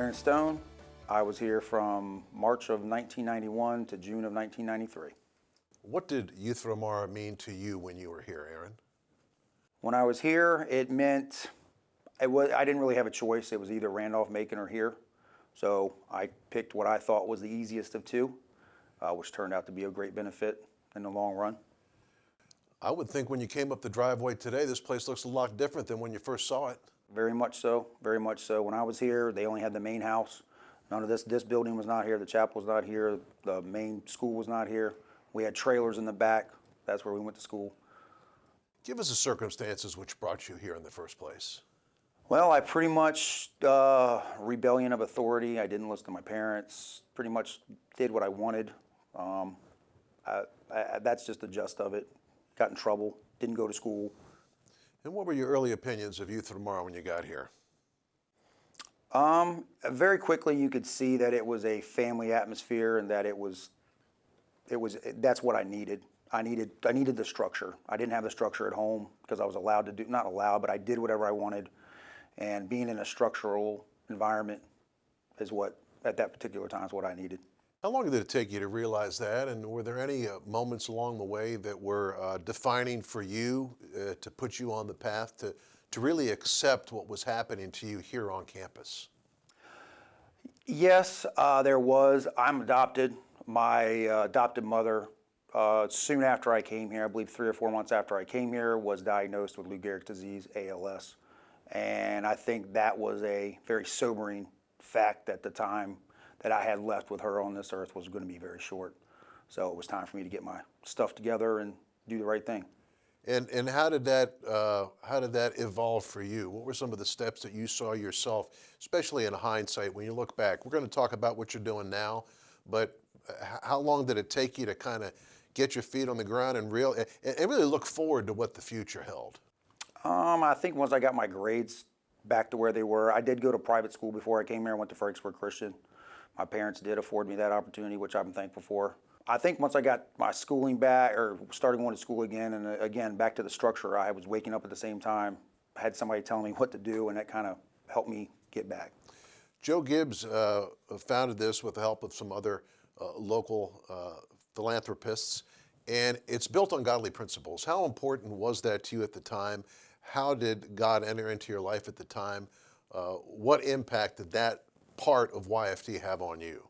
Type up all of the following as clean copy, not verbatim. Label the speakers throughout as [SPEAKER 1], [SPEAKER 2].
[SPEAKER 1] Aaron Stone. I was here from March of 1991 to June of 1993.
[SPEAKER 2] What did Youth for Tomorrow mean to you when you were here, Aaron?
[SPEAKER 1] When I was here, it meant I didn't really have a choice. It was either Randolph, Macon, or here. So I picked what I thought was the easiest of two, which turned out to be a great benefit in the long run.
[SPEAKER 2] I would think when you came up the driveway today, this place looks a lot different than when you first saw it.
[SPEAKER 1] Very much so, very much so. When I was here, they only had the main house. None of this building was not here, the chapel was not here, the main school was not here. We had trailers in the back. That's where we went to school.
[SPEAKER 2] Give us the circumstances which brought you here in the first place.
[SPEAKER 1] Well, I pretty much, rebellion of authority. I didn't listen to my parents, pretty much did what I wanted. That's just the gist of it. Got in trouble, didn't go to school.
[SPEAKER 2] And what were your early opinions of Youth for Tomorrow when you got here?
[SPEAKER 1] Very quickly you could see that it was a family atmosphere and that that's what I needed. I needed the structure. I didn't have the structure at home because I was allowed to do, not allowed, but I did whatever I wanted. And being in a structural environment is what, at that particular time, is what I needed.
[SPEAKER 2] How long did it take you to realize that? And were there any moments along the way that were defining for you to put you on the path to really accept what was happening to you here on campus?
[SPEAKER 1] Yes, there was. I'm adopted. My adopted mother, soon after I came here, I believe 3 or 4 months after I came here, was diagnosed with Lou Gehrig's disease, ALS. And I think that was a very sobering fact at the time that I had left with her on this earth was going to be very short. So it was time for me to get my stuff together and do the right thing.
[SPEAKER 2] And how did that evolve for you? What were some of the steps that you saw yourself, especially in hindsight, when you look back? We're going to talk about what you're doing now, but how long did it take you to kind of get your feet on the ground and really look forward to what the future held?
[SPEAKER 1] I think once I got my grades back to where they were, I did go to private school before I came here. I went to Fredericksburg Christian. My parents did afford me that opportunity, which I'm thankful for. I think once I got my schooling back, or started going to school again, and again, back to the structure, I was waking up at the same time, had somebody telling me what to do, and that kind of helped me get back.
[SPEAKER 2] Joe Gibbs founded this with the help of some other local philanthropists, and it's built on godly principles. How important was that to you at the time? How did God enter into your life at the time? What impact did that part of YFT have on you?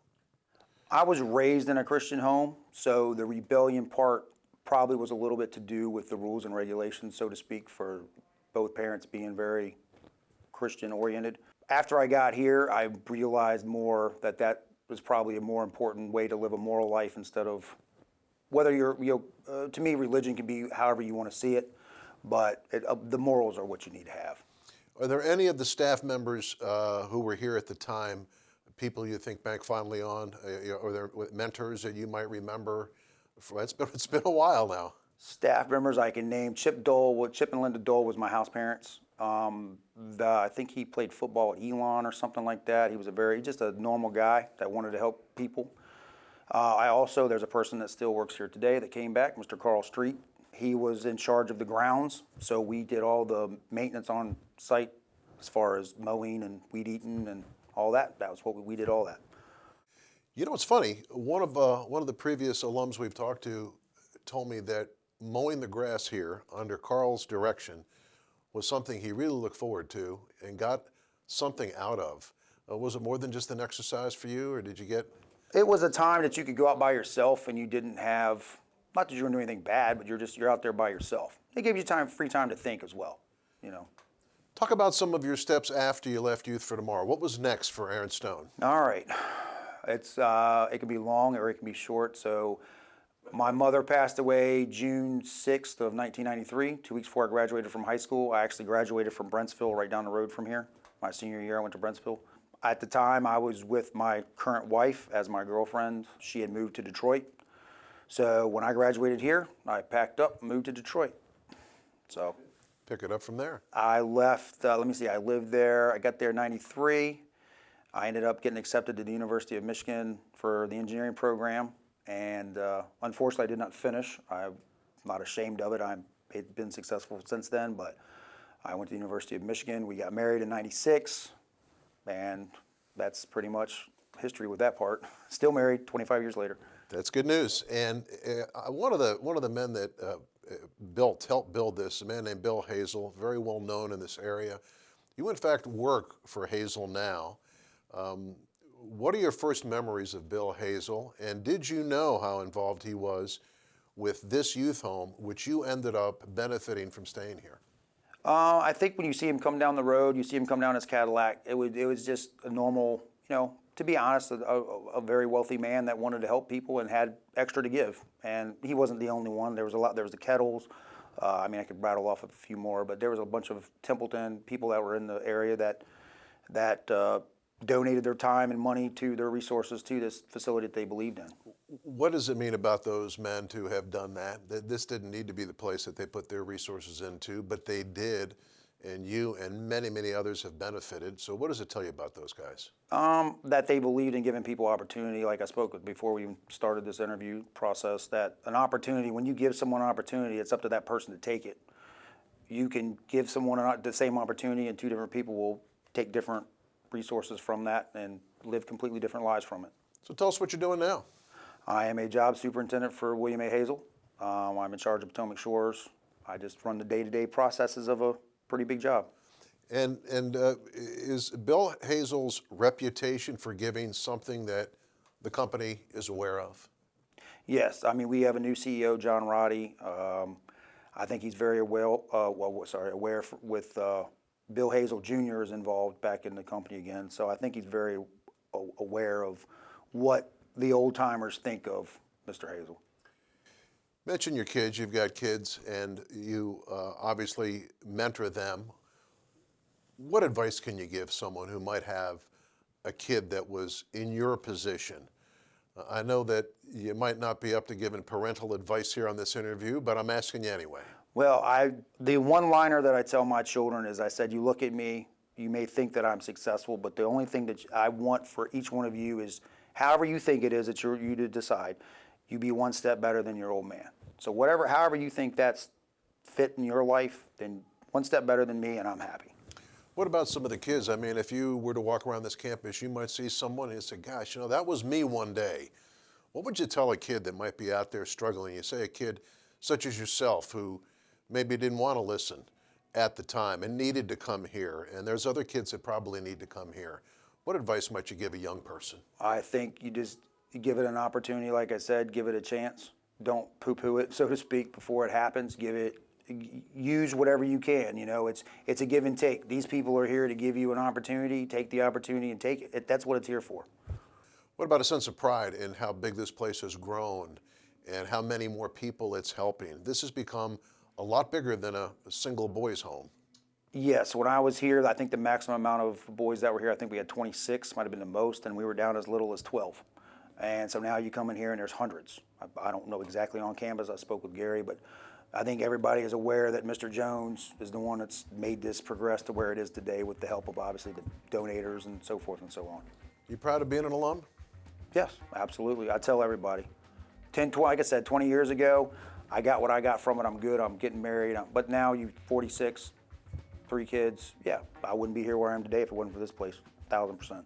[SPEAKER 1] I was raised in a Christian home, so the rebellion part probably was a little bit to do with the rules and regulations, so to speak, for both parents being very Christian oriented. After I got here, I realized more that was probably a more important way to live a moral life instead of whether to me, religion can be however you want to see it, but the morals are what you need to have.
[SPEAKER 2] Are there any of the staff members who were here at the time, people you think back fondly on, or there mentors that you might remember? It's been a while now. Staff
[SPEAKER 1] members I can name: Chip and Linda Dole was my house parents. I think he played football at Elon or something like that. He was just a normal guy that wanted to help people. There's a person that still works here today that came back, Mr. Carl Street. He was in charge of the grounds, so we did all the maintenance on site as far as mowing and weed eating and all that. That was what we did all that.
[SPEAKER 2] You know, it's funny. One of the previous alums we've talked to told me that mowing the grass here under Carl's direction was something he really looked forward to and got something out of. Was it more than just an exercise for you, or did you get?
[SPEAKER 1] It was a time that you could go out by yourself and you didn't have, not that you were doing anything bad, but you're out there by yourself. It gave you free time to think as well, you know.
[SPEAKER 2] Talk about some of your steps after you left Youth for Tomorrow. What was next for Aaron Stone?
[SPEAKER 1] All right. It can be long or it can be short. So my mother passed away June 6th of 1993, 2 weeks before I graduated from high school. I actually graduated from Brentsville, right down the road from here. My senior year, I went to Brentsville. At the time, I was with my current wife as my girlfriend. She had moved to Detroit. So when I graduated here, I packed up, moved to Detroit. So
[SPEAKER 2] pick it up from there.
[SPEAKER 1] I left, I lived there. I got there in 93. I ended up getting accepted to the University of Michigan for the engineering program. And unfortunately, I did not finish. I'm not ashamed of it. I've been successful since then, but I went to the University of Michigan. We got married in 96, and that's pretty much history with that part. Still married 25 years later.
[SPEAKER 2] That's good news. And one of the men that helped build this, a man named Bill Hazel, very well known in this area. You in fact work for Hazel now. What are your first memories of Bill Hazel? And did you know how involved he was with this youth home, which you ended up benefiting from staying here?
[SPEAKER 1] I think when you see him come down the road, you see him come down his Cadillac, it was just a normal, to be honest, a very wealthy man that wanted to help people and had extra to give. And he wasn't the only one. There was a lot. There was the Kettles. I mean, I could rattle off a few more, but there was a bunch of Templeton people that were in the area that donated their time and money to their resources to this facility that they believed in.
[SPEAKER 2] What does it mean about those men to have done that? That this didn't need to be the place that they put their resources into, but they did, and you and many, many others have benefited. So what does it tell you about those guys?
[SPEAKER 1] That they believed in giving people opportunity, like I spoke with before we even started this interview process, that an opportunity, when you give someone an opportunity, it's up to that person to take it. You can give someone the same opportunity and two different people will take different resources from that and live completely different lives from it.
[SPEAKER 2] So tell us what you're doing now.
[SPEAKER 1] I am a job superintendent for William A. Hazel. I'm in charge of Potomac Shores. I just run the day-to-day processes of a pretty big job.
[SPEAKER 2] And is Bill Hazel's reputation for giving something that the company is aware of?
[SPEAKER 1] Yes, I mean, we have a new CEO, John Roddy. I think he's very aware with Bill Hazel Jr. is involved back in the company again. So I think he's very aware of what the old timers think of Mr. Hazel.
[SPEAKER 2] Mention your kids. You've got kids, and you obviously mentor them. What advice can you give someone who might have a kid that was in your position? I know that you might not be up to giving parental advice here on this interview, but I'm asking you anyway.
[SPEAKER 1] Well, the one-liner that I tell my children is, I said, you look at me, you may think that I'm successful, but the only thing that I want for each one of you is, however you think it is, it's you to decide. You be one step better than your old man. So however you think that's fit in your life, then one step better than me, and I'm happy.
[SPEAKER 2] What about some of the kids? I mean, if you were to walk around this campus, you might see someone and say, gosh, that was me one day. What would you tell a kid that might be out there struggling? You say a kid such as yourself who maybe didn't want to listen at the time and needed to come here, and there's other kids that probably need to come here. What advice might you give a young person? I
[SPEAKER 1] think you just give it an opportunity, like I said, give it a chance. Don't poo-poo it, so to speak, before it happens. Use whatever you can. It's a give and take. These people are here to give you an opportunity. Take the opportunity and take it. That's what it's here for.
[SPEAKER 2] What about a sense of pride in how big this place has grown and how many more people it's helping? This has become a lot bigger than a single boys' home.
[SPEAKER 1] Yes, when I was here, I think the maximum amount of boys that were here, I think we had 26, might have been the most, and we were down as little as 12. And so now you come in here and there's hundreds. I don't know exactly on campus. I spoke with Gary, but I think everybody is aware that Mr. Jones is the one that's made this progress to where it is today with the help of obviously the donators and so forth and so on.
[SPEAKER 2] You proud of being an alum?
[SPEAKER 1] Yes, absolutely. I tell everybody. Like I said, 20 years ago, I got what I got from it. I'm good. I'm getting married. But now you 46, 3 kids. Yeah, I wouldn't be here where I am today if it wasn't for this place, 1,000%.